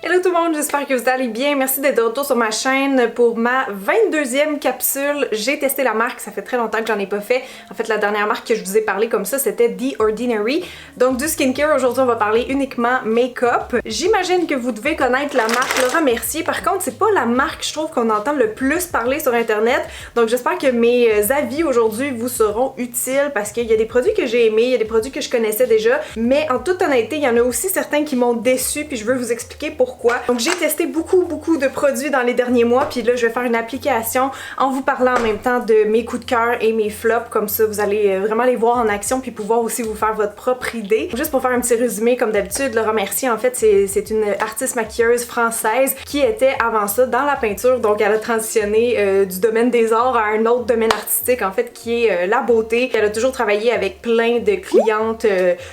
Hello tout le monde, j'espère que vous allez bien. Merci d'être de retour sur ma chaîne pour ma 22e capsule. J'ai testé la marque, ça fait très longtemps que j'en ai pas fait. En fait, la dernière marque que je vous ai parlé comme ça, c'était The Ordinary. Donc du skincare, aujourd'hui on va parler uniquement make-up. J'imagine que vous devez connaître la marque Laura Mercier. Par contre, c'est pas la marque, je trouve, qu'on entend le plus parler sur internet. Donc j'espère que mes avis aujourd'hui vous seront utiles parce qu'il y a des produits que j'ai aimés, il y a des produits que je connaissais déjà. Mais en toute honnêteté, il y en a aussi certains qui m'ont déçu, puis je veux vous expliquer pourquoi. Donc j'ai testé beaucoup de produits dans les derniers mois, puis là je vais faire une application en vous parlant en même temps de mes coups de cœur et mes flops, comme ça vous allez vraiment les voir en action puis pouvoir aussi vous faire votre propre idée. Juste pour faire un petit résumé, comme d'habitude, Laura Mercier en fait c'est une artiste maquilleuse française qui était avant ça dans la peinture, donc elle a transitionné du domaine des arts à un autre domaine artistique en fait qui est la beauté. Elle a toujours travaillé avec plein de clientes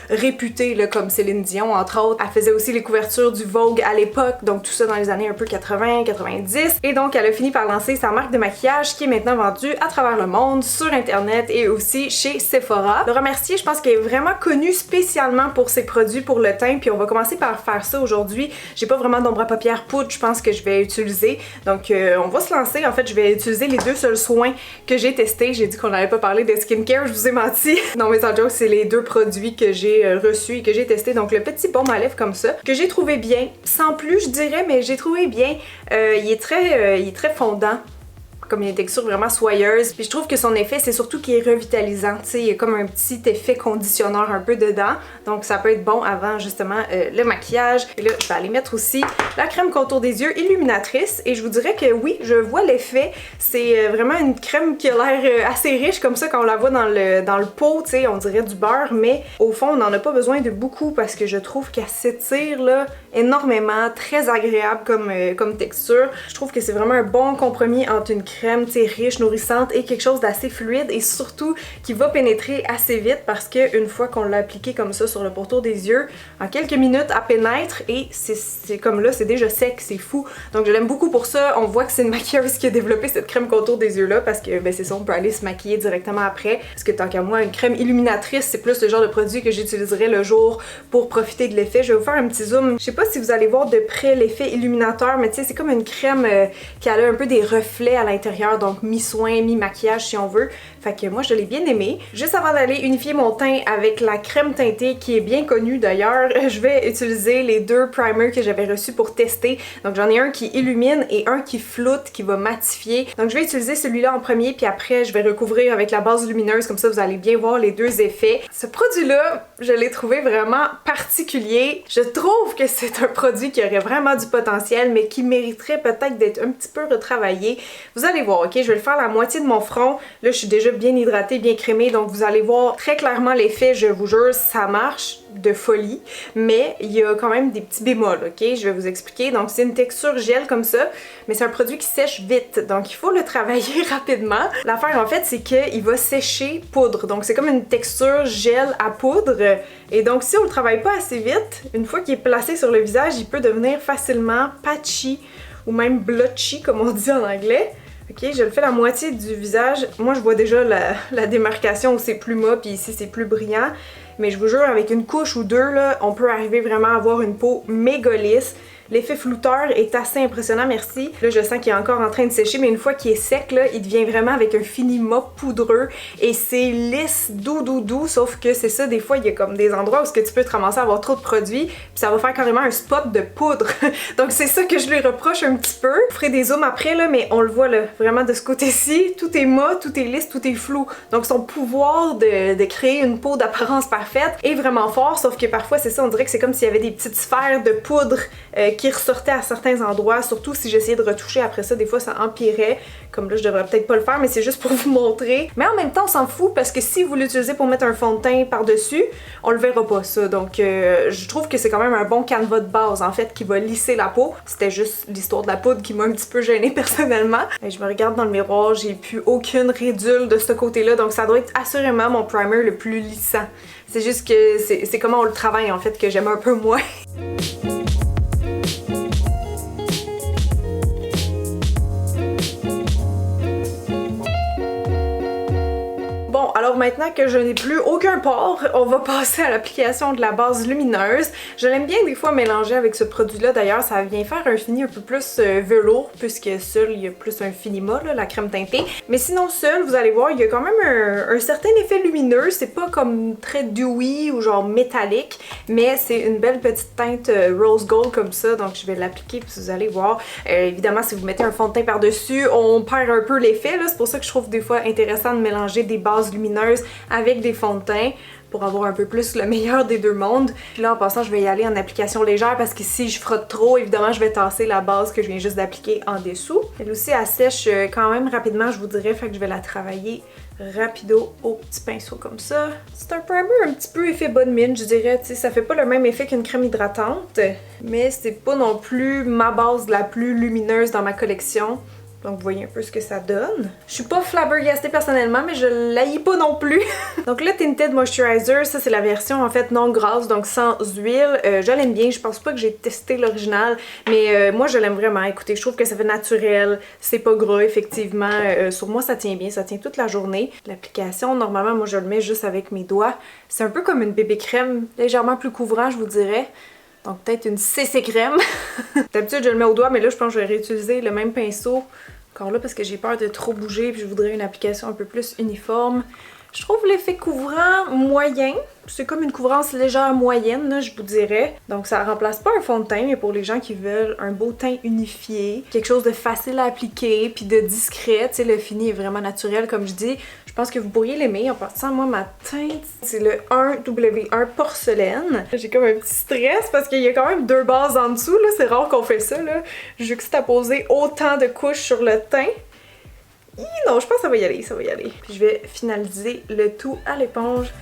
réputées là, comme Céline Dion entre autres. Elle faisait aussi les couvertures du Vogue à l'époque, donc tout ça dans les années un peu 80-90. Et donc elle a fini par lancer sa marque de maquillage qui est maintenant vendue à travers le monde, sur internet et aussi chez Sephora. Laura Mercier, je pense qu'elle est vraiment connue spécialement pour ses produits pour le teint, puis on va commencer par faire ça aujourd'hui. J'ai pas vraiment d'ombre à paupières poudre, je pense que je vais utiliser. Donc on va se lancer. En fait, je vais utiliser les deux seuls soins que j'ai testés. J'ai dit qu'on n'allait pas parler de skincare, je vous ai menti. Non mais sans joke, c'est les deux produits que j'ai reçus et que j'ai testés. Donc le petit baume à lèvres comme ça, que j'ai trouvé bien, sans plus je dirais, mais j'ai trouvé bien. Il est très fondant, comme il y a une texture vraiment soyeuse. Puis je trouve que son effet, c'est surtout qu'il est revitalisant. Tu sais, il y a comme un petit effet conditionneur un peu dedans. Donc ça peut être bon avant justement le maquillage. Et là, je vais aller mettre aussi la crème contour des yeux illuminatrice. Et je vous dirais que oui, je vois l'effet. C'est vraiment une crème qui a l'air assez riche comme ça quand on la voit dans le pot. Tu sais, on dirait du beurre. Mais au fond, on n'en a pas besoin de beaucoup parce que je trouve qu'elle s'étire là énormément. Très agréable comme texture. Je trouve que c'est vraiment un bon compromis entre une crème riche, nourrissante et quelque chose d'assez fluide et surtout qui va pénétrer assez vite parce que une fois qu'on l'a appliqué comme ça sur le pourtour des yeux, en quelques minutes elle pénètre et c'est comme là, c'est déjà sec, c'est fou. Donc je l'aime beaucoup pour ça. On voit que c'est une maquilleuse qui a développé cette crème contour des yeux là parce que ben c'est ça, on peut aller se maquiller directement après. Parce que tant qu'à moi, une crème illuminatrice, c'est plus le genre de produit que j'utiliserais le jour pour profiter de l'effet. Je vais vous faire un petit zoom. Je sais pas si vous allez voir de près l'effet illuminateur, mais tu sais, c'est comme une crème qui a un peu des reflets à l'intérieur, donc mi-soin, mi-maquillage si on veut. Fait que moi je l'ai bien aimé. Juste avant d'aller unifier mon teint avec la crème teintée qui est bien connue d'ailleurs, je vais utiliser les deux primers que j'avais reçus pour tester. Donc j'en ai un qui illumine et un qui floute, qui va matifier. Donc je vais utiliser celui-là en premier puis après je vais recouvrir avec la base lumineuse, comme ça vous allez bien voir les deux effets. Ce produit-là, je l'ai trouvé vraiment particulier. Je trouve que c'est un produit qui aurait vraiment du potentiel mais qui mériterait peut-être d'être un petit peu retravaillé. Vous allez voir, ok, je vais le faire la moitié de mon front. Là, je suis déjà bien hydratée, bien crémée, donc vous allez voir très clairement l'effet, je vous jure, ça marche de folie. Mais il y a quand même des petits bémols, ok? Je vais vous expliquer. Donc, c'est une texture gel comme ça, mais c'est un produit qui sèche vite, donc il faut le travailler rapidement. L'affaire, en fait, c'est qu'il va sécher poudre. Donc, c'est comme une texture gel à poudre. Et donc, si on le travaille pas assez vite, une fois qu'il est placé sur le visage, il peut devenir facilement patchy ou même blotchy, comme on dit en anglais. Ok, je le fais la moitié du visage. Moi, je vois déjà la démarcation où c'est plus mat, puis ici, c'est plus brillant. Mais je vous jure, avec une couche ou deux, là, on peut arriver vraiment à avoir une peau méga lisse. L'effet flouteur est assez impressionnant, merci. Là, je sens qu'il est encore en train de sécher, mais une fois qu'il est sec, là, il devient vraiment avec un fini mop poudreux et c'est lisse, doux, sauf que c'est ça, des fois, il y a comme des endroits où ce que tu peux te ramasser à avoir trop de produits, puis ça va faire carrément un spot de poudre. Donc c'est ça que je lui reproche un petit peu. Je ferai des zooms après, là, mais on le voit, là, vraiment de ce côté-ci, tout est mat, tout est lisse, tout est flou. Donc son pouvoir de créer une peau d'apparence parfaite est vraiment fort, sauf que parfois, c'est ça, on dirait que c'est comme s'il y avait des petites sphères de poudre qui ressortait à certains endroits, surtout si j'essayais de retoucher après ça, des fois ça empirait. Comme là, je devrais peut-être pas le faire, mais c'est juste pour vous montrer. Mais en même temps, on s'en fout parce que si vous l'utilisez pour mettre un fond de teint par-dessus, on le verra pas ça. Donc je trouve que c'est quand même un bon canevas de base en fait qui va lisser la peau. C'était juste l'histoire de la poudre qui m'a un petit peu gênée personnellement. Et je me regarde dans le miroir, j'ai plus aucune rédule de ce côté-là, donc ça doit être assurément mon primer le plus lissant. C'est juste que c'est comment on le travaille en fait que j'aime un peu moins. Bon, alors maintenant que je n'ai plus aucun port, on va passer à l'application de la base lumineuse. Je l'aime bien des fois mélanger avec ce produit-là. D'ailleurs, ça vient faire un fini un peu plus velours, puisque seul, il y a plus un finima, là, la crème teintée. Mais sinon, seul, vous allez voir, il y a quand même un certain effet lumineux. C'est pas comme très dewy ou genre métallique, mais c'est une belle petite teinte rose gold comme ça. Donc, je vais l'appliquer, puis vous allez voir. Évidemment, si vous mettez un fond de teint par-dessus, on perd un peu l'effet. C'est pour ça que je trouve des fois intéressant de mélanger des bases lumineuses avec des fonds de teint pour avoir un peu plus le meilleur des deux mondes. Puis là, en passant, je vais y aller en application légère parce que si je frotte trop, évidemment, je vais tasser la base que je viens juste d'appliquer en dessous. Elle aussi, elle sèche quand même rapidement, je vous dirais, fait que je vais la travailler rapido au petit pinceau comme ça. C'est un primer un petit peu effet bonne mine, je dirais. Tu sais, ça fait pas le même effet qu'une crème hydratante, mais c'est pas non plus ma base la plus lumineuse dans ma collection. Donc vous voyez un peu ce que ça donne. Je suis pas flabbergastée personnellement, mais je l'haïs pas non plus. Donc le Tinted Moisturizer, ça c'est la version en fait non grasse, donc sans huile. Je l'aime bien, je pense pas que j'ai testé l'original, mais moi je l'aime vraiment. Écoutez, je trouve que ça fait naturel, c'est pas gras effectivement. Sur moi ça tient bien, ça tient toute la journée. L'application, normalement moi je le mets juste avec mes doigts. C'est un peu comme une bébé crème, légèrement plus couvrant je vous dirais. Donc peut-être une CC crème. D'habitude je le mets au doigt, mais là je pense que je vais réutiliser le même pinceau. Encore là parce que j'ai peur de trop bouger puis je voudrais une application un peu plus uniforme. Je trouve l'effet couvrant moyen. C'est comme une couvrance légère moyenne, là, je vous dirais. Donc ça remplace pas un fond de teint, mais pour les gens qui veulent un beau teint unifié, quelque chose de facile à appliquer puis de discret, tu sais, le fini est vraiment naturel comme je dis. Je pense que vous pourriez l'aimer. En passant, moi ma teinte, c'est le 1W1 porcelaine. J'ai comme un petit stress parce qu'il y a quand même deux bases en dessous, là. C'est rare qu'on fait ça, là. Juxtaposer autant de couches sur le teint. Non, je pense que ça va y aller, ça va y aller. Puis je vais finaliser le tout à l'éponge.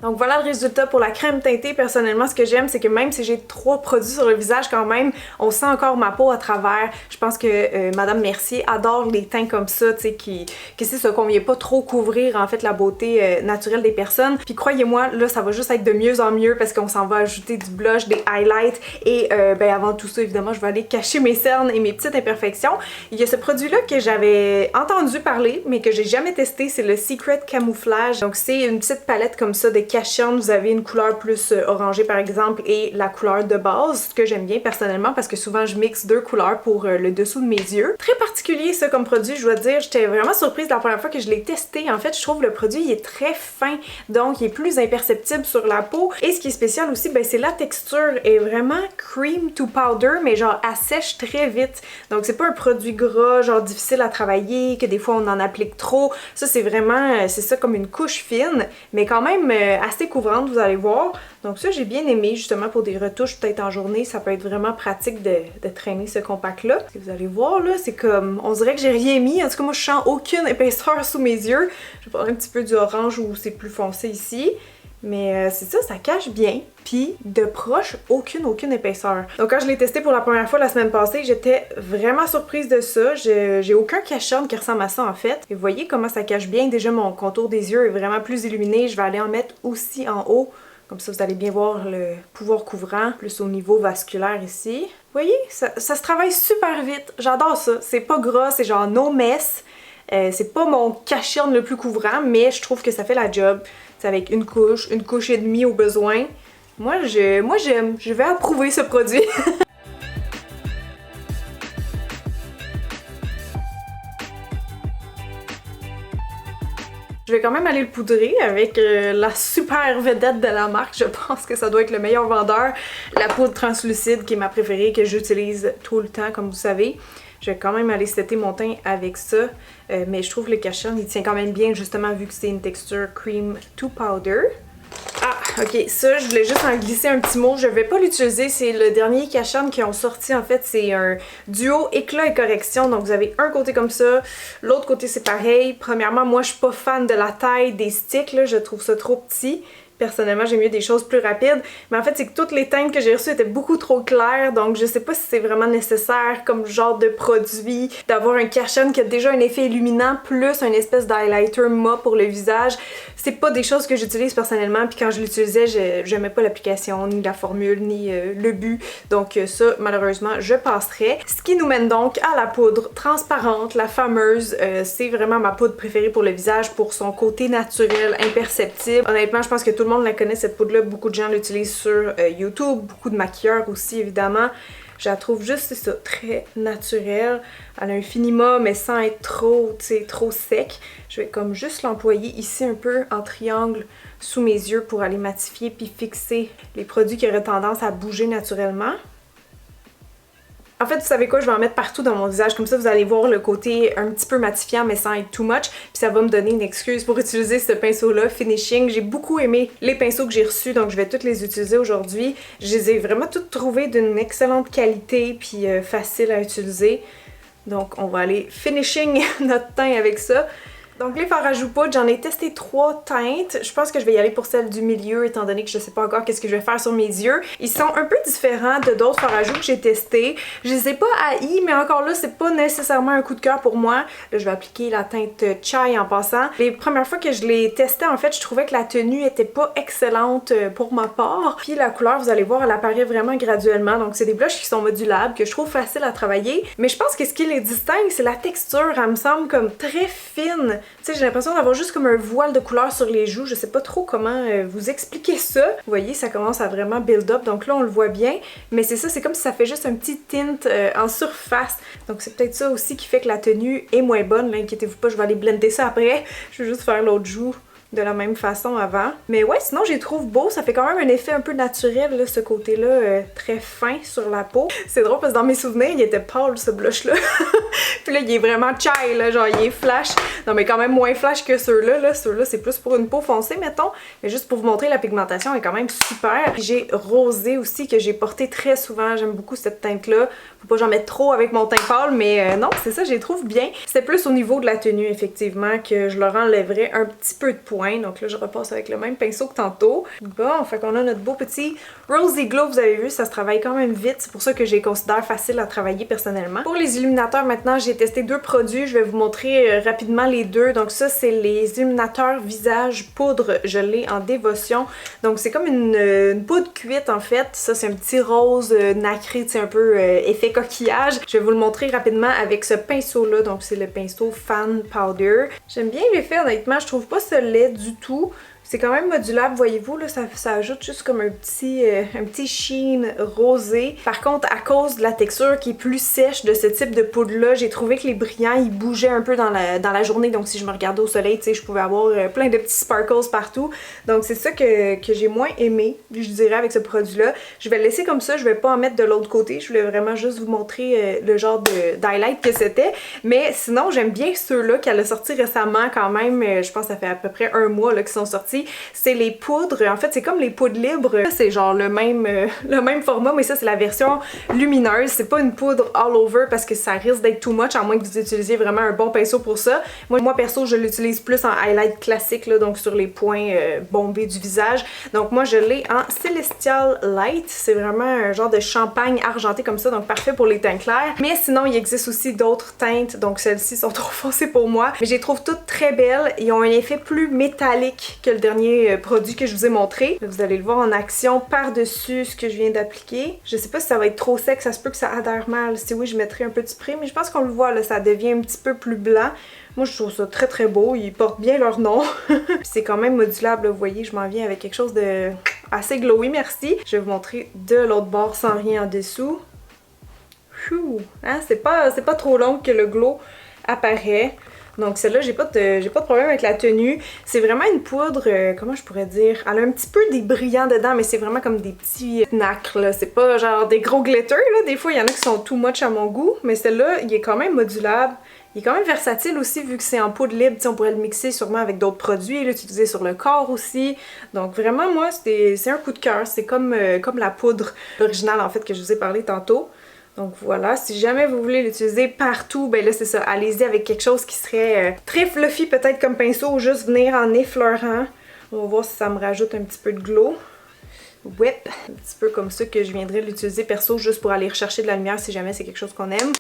Donc voilà le résultat pour la crème teintée. Personnellement, ce que j'aime, c'est que même si j'ai 3 produits sur le visage quand même, on sent encore ma peau à travers. Je pense que Madame Mercier adore les teints comme ça, tu sais, que c'est ça, qu'on vient pas trop couvrir en fait la beauté naturelle des personnes. Puis croyez-moi, là, ça va juste être de mieux en mieux parce qu'on s'en va ajouter du blush, des highlights et ben avant tout ça, évidemment, je vais aller cacher mes cernes et mes petites imperfections. Il y a ce produit-là que j'avais entendu parler, mais que j'ai jamais testé, c'est le Secret Camouflage. Donc c'est une petite palette comme ça de cachante, vous avez une couleur plus orangée par exemple et la couleur de base, ce que j'aime bien personnellement parce que souvent je mixe 2 couleurs pour le dessous de mes yeux. Très particulier ça comme produit, je dois dire, j'étais vraiment surprise la première fois que je l'ai testé. En fait, je trouve le produit il est très fin, donc il est plus imperceptible sur la peau. Et ce qui est spécial aussi, ben, c'est la texture est vraiment cream to powder, mais genre elle sèche très vite. Donc c'est pas un produit gras, genre difficile à travailler, que des fois on en applique trop. Ça c'est vraiment, c'est ça comme une couche fine, mais quand même assez couvrante, vous allez voir. Donc ça, j'ai bien aimé, justement, pour des retouches peut-être en journée, ça peut être vraiment pratique de traîner ce compact-là. Vous allez voir, là, c'est comme, on dirait que j'ai rien mis. En tout cas, moi, je sens aucune épaisseur sous mes yeux. Je vais prendre un petit peu du orange où c'est plus foncé ici. Mais c'est ça, ça cache bien. Puis de proche, aucune épaisseur. Donc quand je l'ai testé pour la première fois la semaine passée, j'étais vraiment surprise de ça. J'ai aucun cache-œil qui ressemble à ça en fait. Et vous voyez comment ça cache bien. Déjà mon contour des yeux est vraiment plus illuminé. Je vais aller en mettre aussi en haut. Comme ça vous allez bien voir le pouvoir couvrant, plus au niveau vasculaire ici. Vous voyez, ça se travaille super vite. J'adore ça. C'est pas gras, c'est genre no mess. C'est pas mon cache-œil le plus couvrant, mais je trouve que ça fait la job. C'est avec une couche et demie au besoin. Moi j'aime, je vais approuver ce produit. Je vais quand même aller le poudrer avec la super vedette de la marque. Je pense que ça doit être le meilleur vendeur. La poudre translucide qui est ma préférée, que j'utilise tout le temps comme vous savez. Je vais quand même aller setter mon teint avec ça. Mais je trouve le cache-œil, il tient quand même bien justement vu que c'est une texture cream to powder. Ah, ok, ça, je voulais juste en glisser un petit mot. Je vais pas l'utiliser, c'est le dernier cache-œil qui ont sorti. En fait, c'est un duo éclat et correction. Donc, vous avez un côté comme ça, l'autre côté, c'est pareil. Premièrement, moi, je suis pas fan de la taille des sticks, là. Je trouve ça trop petit. Personnellement, j'ai mieux des choses plus rapides. Mais en fait, c'est que toutes les teintes que j'ai reçues étaient beaucoup trop claires. Donc, je sais pas si c'est vraiment nécessaire comme genre de produit d'avoir un Karchen qui a déjà un effet illuminant plus une espèce d'highlighter mat pour le visage. C'est pas des choses que j'utilise personnellement. Puis quand je l'utilisais, j'aimais pas l'application, ni la formule, ni le but. Donc, ça, malheureusement, je passerai. Ce qui nous mène donc à la poudre transparente, la fameuse. C'est vraiment ma poudre préférée pour le visage pour son côté naturel, imperceptible. Honnêtement, je pense que tout le monde la connaît cette poudre-là. Beaucoup de gens l'utilisent sur YouTube, beaucoup de maquilleurs aussi évidemment. Je la trouve juste, c'est ça, très naturelle. Elle a un finima mais sans être trop, tu sais, trop sec. Je vais comme juste l'employer ici un peu en triangle sous mes yeux pour aller matifier puis fixer les produits qui auraient tendance à bouger naturellement. En fait, vous savez quoi, je vais en mettre partout dans mon visage, comme ça vous allez voir le côté un petit peu matifiant mais sans être too much, puis ça va me donner une excuse pour utiliser ce pinceau-là, Finishing. J'ai beaucoup aimé les pinceaux que j'ai reçus, donc je vais tous les utiliser aujourd'hui. Je les ai vraiment toutes trouvées d'une excellente qualité puis facile à utiliser. Donc on va aller finishing notre teint avec ça. Donc les fards à joues poudre, j'en ai testé 3 teintes. Je pense que je vais y aller pour celle du milieu étant donné que je sais pas encore qu'est-ce que je vais faire sur mes yeux. Ils sont un peu différents de d'autres fards à joues que j'ai testés. Je les ai pas haïs, mais encore là, c'est pas nécessairement un coup de cœur pour moi. Là, je vais appliquer la teinte Chai en passant. Les premières fois que je les testais, en fait, je trouvais que la tenue était pas excellente pour ma part. Puis la couleur, vous allez voir, elle apparaît vraiment graduellement. Donc c'est des blushs qui sont modulables, que je trouve faciles à travailler. Mais je pense que ce qui les distingue, c'est la texture. Elle me semble comme très fine. Tu sais, j'ai l'impression d'avoir juste comme un voile de couleur sur les joues. Je sais pas trop comment vous expliquer ça. Vous voyez, ça commence à vraiment build up. Donc là, on le voit bien. Mais c'est ça, c'est comme si ça fait juste un petit tint en surface. Donc c'est peut-être ça aussi qui fait que la tenue est moins bonne. Là, inquiétez-vous pas, je vais aller blender ça après. Je vais juste faire l'autre joue de la même façon avant. Mais ouais, sinon je les trouve beaux, ça fait quand même un effet un peu naturel, là, ce côté-là, très fin sur la peau. C'est drôle parce que dans mes souvenirs, il était pâle ce blush-là. Puis là, il est vraiment chai, là, genre il est flash. Non mais quand même moins flash que ceux-là, là. Ceux-là, c'est plus pour une peau foncée, mettons. Mais juste pour vous montrer, la pigmentation est quand même super. J'ai rosé aussi, que j'ai porté très souvent. J'aime beaucoup cette teinte-là. Faut pas que j'en mette trop avec mon teint pâle, mais non, c'est ça, je les trouve bien. C'est plus au niveau de la tenue, effectivement, que je leur enlèverais un petit peu de points. Donc là, je repasse avec le même pinceau que tantôt. Bon, fait qu'on a notre beau petit Rosy Glow. Vous avez vu, ça se travaille quand même vite. C'est pour ça que je les considère faciles à travailler personnellement. Pour les illuminateurs, maintenant, j'ai testé 2 produits. Je vais vous montrer rapidement les deux. Donc ça, c'est les illuminateurs visage poudre. Je l'ai en dévotion. Donc c'est comme une poudre cuite, en fait. Ça, c'est un petit rose nacré, tu sais, un peu effet coquillage. Je vais vous le montrer rapidement avec ce pinceau-là. Donc c'est le pinceau Fan Powder. J'aime bien l'effet, honnêtement. Je trouve pas ce lait du tout. C'est quand même modulable, voyez-vous, là, ça ajoute juste comme un petit sheen rosé. Par contre, à cause de la texture qui est plus sèche de ce type de poudre-là, j'ai trouvé que les brillants, ils bougeaient un peu dans la journée. Donc si je me regardais au soleil, tu sais, je pouvais avoir plein de petits sparkles partout. Donc c'est ça que j'ai moins aimé, je dirais, avec ce produit-là. Je vais le laisser comme ça, je vais pas en mettre de l'autre côté. Je voulais vraiment juste vous montrer le genre d'highlight que c'était. Mais sinon, j'aime bien ceux-là qu'elle a sortis récemment quand même. Je pense que ça fait à peu près 1 mois là, qu'ils sont sortis. C'est les poudres, en fait c'est comme les poudres libres, c'est genre le même format, mais ça c'est la version lumineuse, c'est pas une poudre all over parce que ça risque d'être too much, à moins que vous utilisiez vraiment un bon pinceau pour ça. Moi perso je l'utilise plus en highlight classique, là, donc sur les points bombés du visage. Donc moi je l'ai en Celestial Light, c'est vraiment un genre de champagne argenté comme ça, donc parfait pour les teints clairs. Mais sinon il existe aussi d'autres teintes, donc celles-ci sont trop foncées pour moi, mais je les trouve toutes très belles, ils ont un effet plus métallique que le dernier produit que je vous ai montré. Vous allez le voir en action par-dessus ce que je viens d'appliquer. Je sais pas si ça va être trop sec, ça se peut que ça adhère mal. Si oui, je mettrai un peu de spray, mais je pense qu'on le voit là, ça devient un petit peu plus blanc. Moi, je trouve ça très très beau. Ils portent bien leur nom. C'est quand même modulable, là, vous voyez, je m'en viens avec quelque chose de assez glowy, merci. Je vais vous montrer de l'autre bord sans rien en dessous. Hein, c'est pas trop long que le glow apparaît. Donc celle-là, j'ai pas de problème avec la tenue. C'est vraiment une poudre, comment je pourrais dire, elle a un petit peu des brillants dedans, mais c'est vraiment comme des petits nacres, là. C'est pas genre des gros glitters, là. Des fois, il y en a qui sont too much à mon goût, mais celle-là, il est quand même modulable. Il est quand même versatile aussi, vu que c'est en poudre libre. T'sais, on pourrait le mixer sûrement avec d'autres produits, l'utiliser sur le corps aussi. Donc vraiment, moi, c'est un coup de cœur. C'est comme la poudre originale, en fait, que je vous ai parlé tantôt. Donc voilà, si jamais vous voulez l'utiliser partout, ben là c'est ça, allez-y avec quelque chose qui serait très fluffy peut-être comme pinceau ou juste venir en effleurant On va voir si ça me rajoute un petit peu de glow. Whip, un petit peu comme ça que je viendrais l'utiliser perso juste pour aller rechercher de la lumière si jamais c'est quelque chose qu'on aime.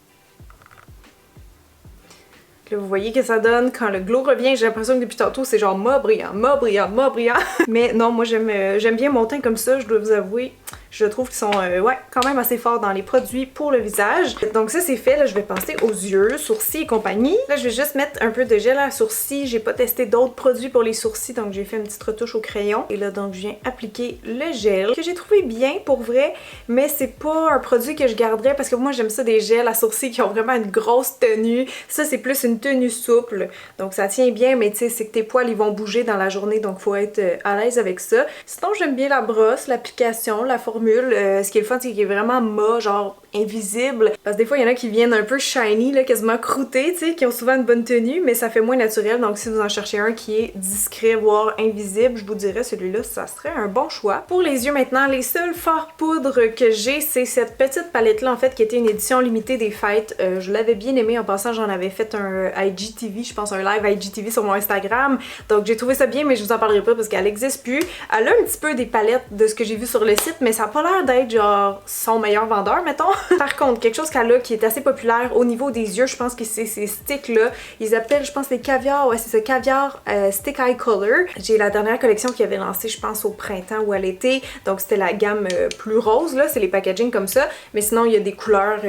Là, vous voyez que ça donne quand le glow revient. J'ai l'impression que depuis tantôt c'est genre mât brillant, mât brillant, mât brillant. Mais non, moi j'aime bien mon teint comme ça, je dois vous avouer. Je trouve qu'ils sont ouais, quand même assez forts dans les produits pour le visage. Donc ça c'est fait, là je vais passer aux yeux, sourcils et compagnie. Là je vais juste mettre un peu de gel à sourcils. J'ai pas testé d'autres produits pour les sourcils, donc j'ai fait une petite retouche au crayon. Et là donc je viens appliquer le gel, que j'ai trouvé bien pour vrai, mais c'est pas un produit que je garderais parce que moi j'aime ça des gels à sourcils qui ont vraiment une grosse tenue. Ça c'est plus une tenue souple, donc ça tient bien, mais tu sais c'est que tes poils ils vont bouger dans la journée, donc faut être à l'aise avec ça. Sinon j'aime bien la brosse, l'application, la formule. Ce qui est le fun, c'est qu'il est vraiment mat, genre invisible. Parce que des fois, il y en a qui viennent un peu shiny, là, quasiment croûtés, tu sais, qui ont souvent une bonne tenue, mais ça fait moins naturel. Donc si vous en cherchez un qui est discret, voire invisible, je vous dirais celui-là, ça serait un bon choix. Pour les yeux maintenant, les seuls fards poudre que j'ai, c'est cette petite palette-là, en fait, qui était une édition limitée des fêtes. Je l'avais bien aimée. En passant, j'en avais fait un IGTV, je pense un live IGTV sur mon Instagram. Donc j'ai trouvé ça bien, mais je vous en parlerai pas parce qu'elle existe plus. Elle a un petit peu des palettes de ce que j'ai vu sur le site, mais ça a pas l'air d'être genre son meilleur vendeur, mettons. Par contre, quelque chose qu'elle a qui est assez populaire au niveau des yeux, je pense que c'est ces sticks-là. Ils appellent, je pense, les caviar. Ouais, c'est ce caviar Stick Eye Color. J'ai la dernière collection qui avait lancé, je pense, au printemps ou à l'été. Donc c'était la gamme plus rose, là. C'est les packaging comme ça. Mais sinon, il y a des couleurs,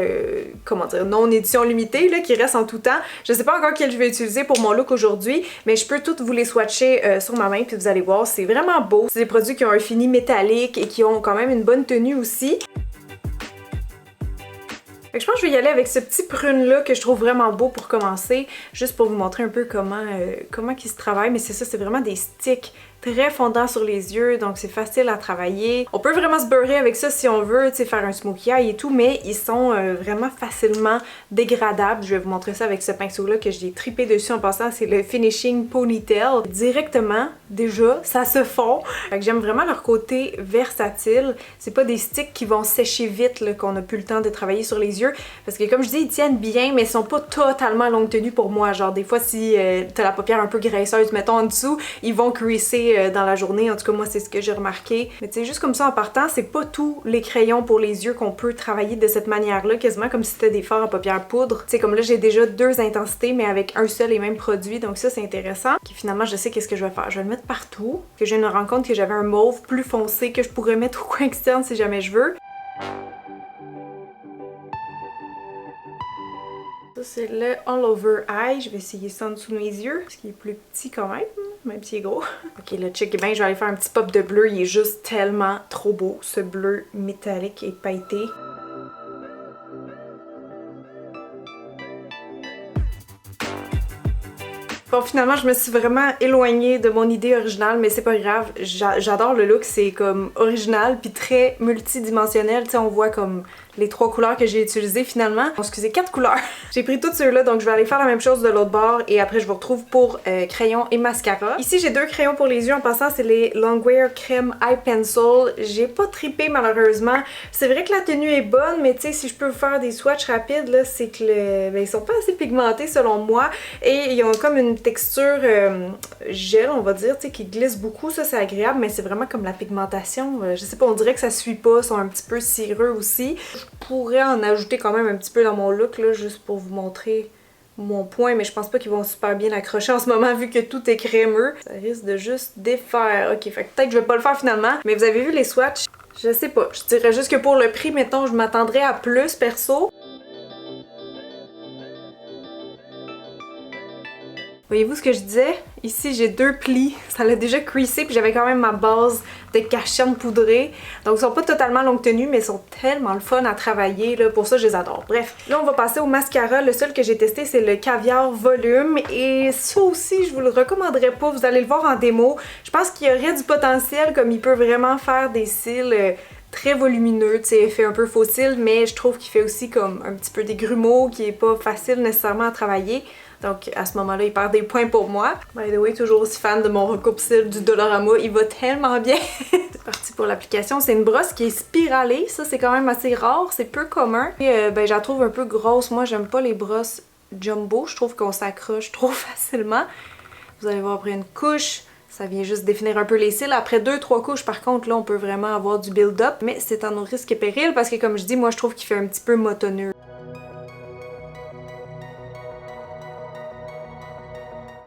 comment dire, non édition limitée, là, qui restent en tout temps. Je sais pas encore quelle je vais utiliser pour mon look aujourd'hui, mais je peux toutes vous les swatcher sur ma main, puis vous allez voir, c'est vraiment beau. C'est des produits qui ont un fini métallique et qui ont quand même une bonne tenue aussi. Fait que je pense que je vais y aller avec ce petit prune-là que je trouve vraiment beau pour commencer, juste pour vous montrer un peu comment il se travaille. Mais c'est ça, c'est vraiment des sticks très fondants sur les yeux, donc c'est facile à travailler. On peut vraiment se beurrer avec ça si on veut, tu sais, faire un smokey eye et tout, mais ils sont vraiment facilement dégradables. Je vais vous montrer ça avec ce pinceau-là que j'ai tripé dessus en passant, c'est le Finishing Ponytail. Directement, déjà, ça se fond. Fait que j'aime vraiment leur côté versatile. C'est pas des sticks qui vont sécher vite, là, qu'on a plus le temps de travailler sur les yeux, parce que comme je dis, ils tiennent bien, mais ils sont pas totalement longue tenue pour moi. Genre des fois, si t'as la paupière un peu graisseuse, mettons en dessous, ils vont creaser dans la journée. En tout cas, moi, c'est ce que j'ai remarqué. Mais tu sais, juste comme ça en partant, c'est pas tous les crayons pour les yeux qu'on peut travailler de cette manière-là, quasiment comme si c'était des fards à paupières poudre. Tu sais, comme là, j'ai déjà deux intensités, mais avec un seul et même produit, donc ça, c'est intéressant. Puis finalement, je sais qu'est-ce que je vais faire. Je vais le mettre partout. Que je viens de me rendre compte que j'avais un mauve plus foncé que je pourrais mettre au coin externe si jamais je veux. Ça, c'est le All Over Eye. Je vais essayer ça en dessous de mes yeux, parce qu'il est plus petit quand même s'il est gros. Ok, le check, ben, je vais aller faire un petit pop de bleu. Il est juste tellement trop beau, ce bleu métallique et pailleté. Bon, finalement, je me suis vraiment éloignée de mon idée originale, mais c'est pas grave. J'adore le look, c'est comme original puis très multidimensionnel. Tu sais, on voit comme les trois couleurs que j'ai utilisées finalement. Oh, excusez, 4 couleurs. J'ai pris toutes ceux-là, donc je vais aller faire la même chose de l'autre bord et après je vous retrouve pour crayon et mascara. Ici, j'ai deux crayons pour les yeux. En passant, c'est les Longwear Crème Eye Pencil. J'ai pas trippé malheureusement. C'est vrai que la tenue est bonne, mais tu sais, si je peux vous faire des swatchs rapides, là, c'est que ils sont pas assez pigmentés selon moi et ils ont comme une texture gel, on va dire, tu sais, qui glisse beaucoup. Ça, c'est agréable, mais c'est vraiment comme la pigmentation. Je sais pas, on dirait que ça suit pas. Ils sont un petit peu cireux aussi. Je pourrais en ajouter quand même un petit peu dans mon look, là, juste pour vous montrer mon point, mais je pense pas qu'ils vont super bien accrocher en ce moment vu que tout est crémeux. Ça risque de juste défaire. Ok, fait que peut-être que je vais pas le faire finalement, mais vous avez vu les swatchs? Je sais pas. Je dirais juste que pour le prix, mettons, je m'attendrais à plus perso. Voyez-vous ce que je disais? Ici, j'ai deux plis. Ça l'a déjà creasé, puis j'avais quand même ma base de cachet poudrée. Donc, ils sont pas totalement longue tenue, mais ils sont tellement le fun à travailler. Là. Pour ça, je les adore. Bref, là, on va passer au mascara. Le seul que j'ai testé, c'est le Caviar Volume. Et ça aussi, je vous le recommanderais pas. Vous allez le voir en démo. Je pense qu'il y aurait du potentiel, comme il peut vraiment faire des cils très volumineux, tu sais, effet un peu faux cils, mais je trouve qu'il fait aussi comme un petit peu des grumeaux, qui est pas facile nécessairement à travailler. Donc à ce moment-là, il perd des points pour moi. By the way, toujours aussi fan de mon recoupe-cils du Dollarama, il va tellement bien! C'est parti pour l'application. C'est une brosse qui est spiralée, ça c'est quand même assez rare, c'est peu commun. Et ben je la trouve un peu grosse, moi j'aime pas les brosses jumbo, je trouve qu'on s'accroche trop facilement. Vous allez voir après une couche, Ça vient juste définir un peu les cils. Après 2-3 couches, par contre, là, on peut vraiment avoir du build-up, mais c'est à nos risques et périls parce que, comme je dis, moi, je trouve qu'il fait un petit peu motonneux.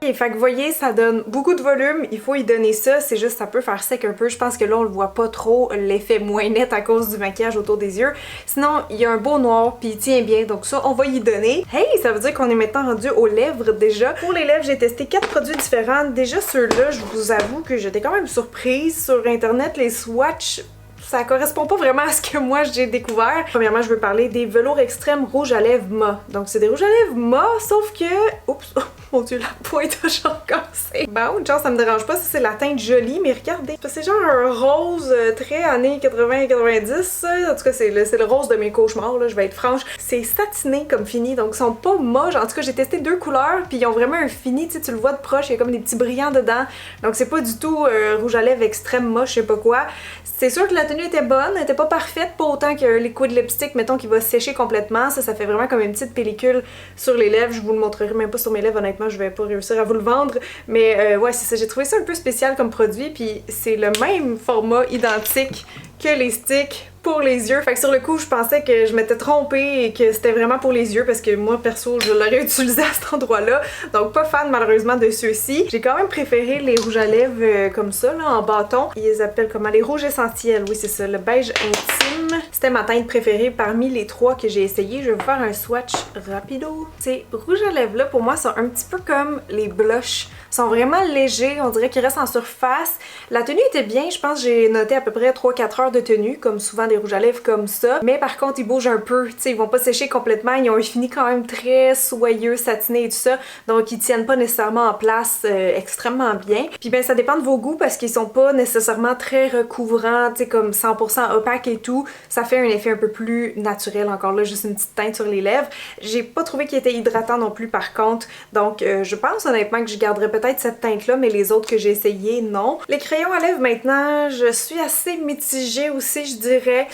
Et fait que vous voyez, ça donne beaucoup de volume, il faut y donner ça, c'est juste ça peut faire sec un peu, je pense que là on le voit pas trop, l'effet moins net à cause du maquillage autour des yeux. Sinon, il y a un beau noir, puis il tient bien, donc ça on va y donner. Hey, ça veut dire qu'on est maintenant rendu aux lèvres déjà. Pour les lèvres, j'ai testé 4 produits différents. Déjà ceux-là, je vous avoue que j'étais quand même surprise. Sur internet, les swatchs, ça correspond pas vraiment à ce que moi j'ai découvert. Premièrement, je veux parler des velours extrêmes rouge à lèvres mat. Donc c'est des rouges à lèvres mat, sauf que... Oups! Mon dieu, la pointe a genre cassé. Bon, une chance, ça me dérange pas, ça c'est la teinte jolie, mais regardez, c'est genre un rose très années 80-90, en tout cas c'est le rose de mes cauchemars, là, je vais être franche. C'est satiné comme fini, donc ils sont pas moches, en tout cas j'ai testé 2 couleurs, puis ils ont vraiment un fini, tu le vois de proche, il y a comme des petits brillants dedans, donc c'est pas du tout rouge à lèvres extrême moche, je sais pas quoi. C'est sûr que la tenue était bonne, elle était pas parfaite, pas autant que liquid lipstick, mettons, qui va sécher complètement, ça fait vraiment comme une petite pellicule sur les lèvres, je vous le montrerai même pas sur mes lèvres, honnêtement, je vais pas réussir à vous le vendre, mais ouais, c'est ça, j'ai trouvé ça un peu spécial comme produit, puis c'est le même format identique que les sticks pour les yeux. Fait que sur le coup, je pensais que je m'étais trompée et que c'était vraiment pour les yeux parce que moi, perso, je l'aurais utilisé à cet endroit-là. Donc pas fan malheureusement de ceux-ci. J'ai quand même préféré les rouges à lèvres comme ça, là, en bâton. Ils les appellent comment? Les rouges essentiels, oui c'est ça, le beige intime. C'était ma teinte préférée parmi les 3 que j'ai essayé. Je vais vous faire un swatch rapido. Ces rouges à lèvres là, pour moi, sont un petit peu comme les blushs. Ils sont vraiment légers, on dirait qu'ils restent en surface. La tenue était bien, je pense que j'ai noté à peu près 3-4 heures de tenue, comme souvent des rouges à lèvres comme ça. Mais par contre, ils bougent un peu, tu sais, ils vont pas sécher complètement, ils ont un fini quand même très soyeux, satiné et tout ça, donc ils tiennent pas nécessairement en place extrêmement bien. Puis ben ça dépend de vos goûts parce qu'ils sont pas nécessairement très recouvrants, tu sais, comme 100% opaque et tout. Ça fait un effet un peu plus naturel, encore là, juste une petite teinte sur les lèvres. J'ai pas trouvé qu'il était hydratant non plus par contre, donc je pense honnêtement que je garderais peut-être cette teinte-là, mais les autres que j'ai essayé, non. Les crayons à lèvres, maintenant, je suis assez mitigée aussi, je dirais.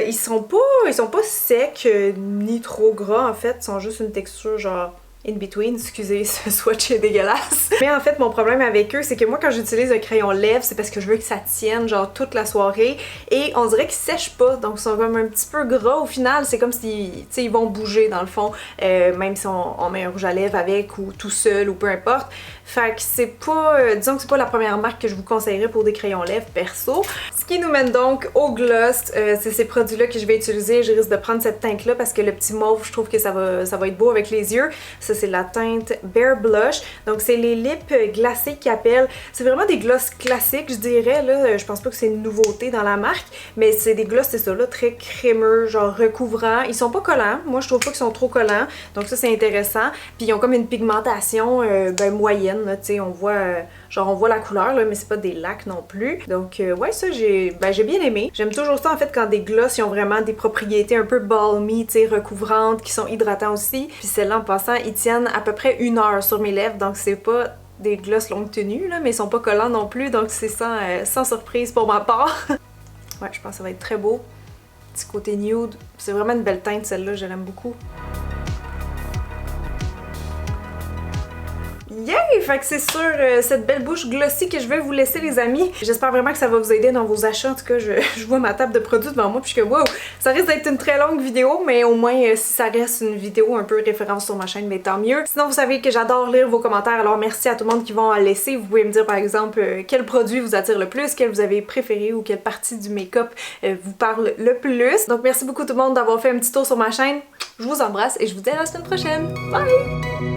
Ils sont pas secs, ni trop gras, en fait. Ils sont juste une texture, genre... in between, excusez, ce swatch est dégueulasse. Mais en fait, mon problème avec eux, c'est que moi, quand j'utilise un crayon lèvres, c'est parce que je veux que ça tienne, genre, toute la soirée. Et on dirait qu'ils sèchent pas, donc ils sont comme un petit peu gras. Au final, c'est comme si, tu sais, ils vont bouger, dans le fond, même si on met un rouge à lèvres avec, ou tout seul, ou peu importe. Fait que c'est pas, disons que c'est pas la première marque que je vous conseillerais pour des crayons lèvres, perso. Ce qui nous mène donc au gloss. C'est ces produits-là que je vais utiliser. Je risque de prendre cette teinte-là parce que le petit mauve, je trouve que ça va être beau avec les yeux. Ça, c'est la teinte Bare Blush. Donc, c'est les lips glacés qu'ils appellent. C'est vraiment des gloss classiques, je dirais. Là, je pense pas que c'est une nouveauté dans la marque, mais c'est des gloss, c'est ça, là, très crémeux, genre recouvrants. Ils sont pas collants. Moi, je trouve pas qu'ils sont trop collants. Donc, ça, c'est intéressant. Puis, ils ont comme une pigmentation moyenne. Tu sais, on voit la couleur, là, mais c'est pas des lacs non plus. Donc, ouais, ça, j'ai bien aimé. J'aime toujours ça, en fait, quand des gloss, ils ont vraiment des propriétés un peu balmy, tu sais, recouvrantes, qui sont hydratants aussi. Puis, celles-là, en passant, ils tiennent à peu près 1 heure sur mes lèvres, donc c'est pas des gloss longue tenue, là, mais ils sont pas collants non plus, donc c'est sans surprise pour ma part. Ouais, je pense que ça va être très beau. Petit côté nude. C'est vraiment une belle teinte, celle-là, je l'aime beaucoup. Yay! Fait que c'est sur cette belle bouche glossy que je vais vous laisser, les amis. J'espère vraiment que ça va vous aider dans vos achats. En tout cas, je vois ma table de produits devant moi, puis que wow! Ça risque d'être une très longue vidéo, mais au moins, si ça reste une vidéo un peu référence sur ma chaîne, mais tant mieux. Sinon, vous savez que j'adore lire vos commentaires, alors merci à tout le monde qui vont en laisser. Vous pouvez me dire, par exemple, quel produit vous attire le plus, quel vous avez préféré ou quelle partie du make-up vous parle le plus. Donc, merci beaucoup tout le monde d'avoir fait un petit tour sur ma chaîne. Je vous embrasse et je vous dis à la semaine prochaine. Bye!